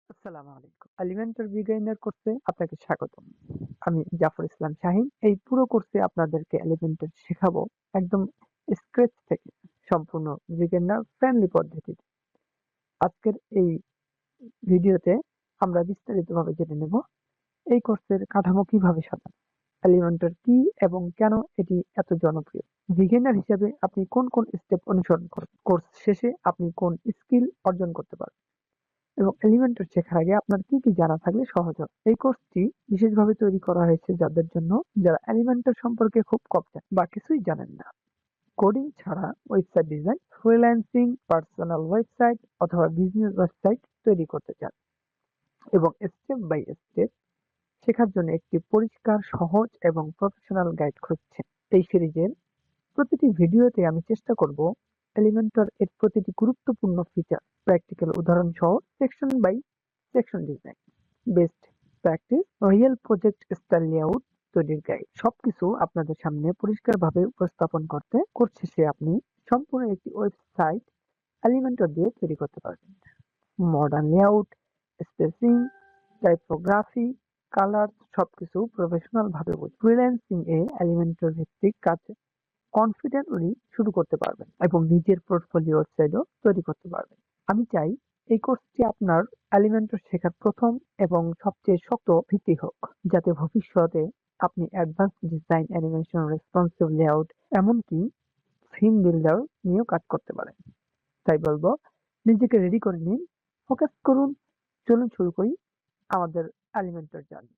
আসসালামু আলাইকুম। Elementary beginner কোর্সে আপনাকে স্বাগতম। আমি জাফর ইসলাম শাহীন। এই পুরো কোর্সে আপনাদেরকে এলিমেন্টারি শেখাবো একদম স্ক্র্যাচ থেকে সম্পূর্ণ বিগিনার ফ্রেন্ডলি পদ্ধতিতে। আজকের এই ভিডিওতে আমরা বিস্তারিতভাবে জেনে নেব এই কোর্সের কাঠামো কিভাবে সাজানো, এলিমেন্টারি কি এবং কেন এটি এত জনপ্রিয়। বিগিনার হিসেবে আপনি কোন কোন স্টেপ অনুসরণ করবেন, কোর্স শেষে আপনি কোন স্কিল অর্জন করতে পারবেন এবং এলিমেন্টার শেখার আগে আপনার কি কি জানা থাকলে সহজ হবে। এই কোর্সটি বিশেষভাবে তৈরি করা হয়েছে যাদের জন্য যারা এলিমেন্টার সম্পর্কে খুব কম জানেন বা কিছুই জানেন না। কোডিং ছাড়া website design, freelancing, personal website অথবা বিজনেস ওয়েবসাইট তৈরি করতে চান এবং স্টেপ বাই স্টেপ শেখার জন্য একটি পরিষ্কার, সহজ এবং প্রফেশনাল গাইড খুঁজছেন। এই সিরিজের প্রতিটি ভিডিওতে আমি চেষ্টা করব এলিমেন্টর এর প্রতিটি গুরুত্বপূর্ণ ফিচার প্র্যাকটিক্যাল উদাহরণ সহ section by section design, best practice, real project style layout তৈরির গাইড সবকিছু আপনাদের সামনে পরিষ্কারভাবে উপস্থাপন করতে কোর্স শেষে আপনি সম্পূর্ণ একটি ওয়েবসাইট এলিমেন্টর দিয়ে তৈরি করতে পারবেন। Modern layout, spacing, typography, colour সবকিছু প্রফেশনাল ভাবে ফ্রিল্যান্সিং এ এলিমেন্টর ভিত্তিক কাজ কনফিডেন্টলি শুরু করতে পারবেন এবং নিজের পোর্টফোলিও ওয়েবসাইটও তৈরি করতে পারবেন। আমি চাই এই কোর্সটি আপনার এলিমেন্টর শেখার প্রথম এবং সবচেয়ে শক্ত ভিত্তি হোক, যাতে ভবিষ্যতে আপনি advance design, animation, responsive layout এমনকি থিম বিল্ডার নিয়েও কাজ করতে পারেন। তাই বলবো, নিজেকে রেডি করে নিন, ফোকাস করুন, চলুন শুরু করি আমাদের এলিমেন্টর জার্নি।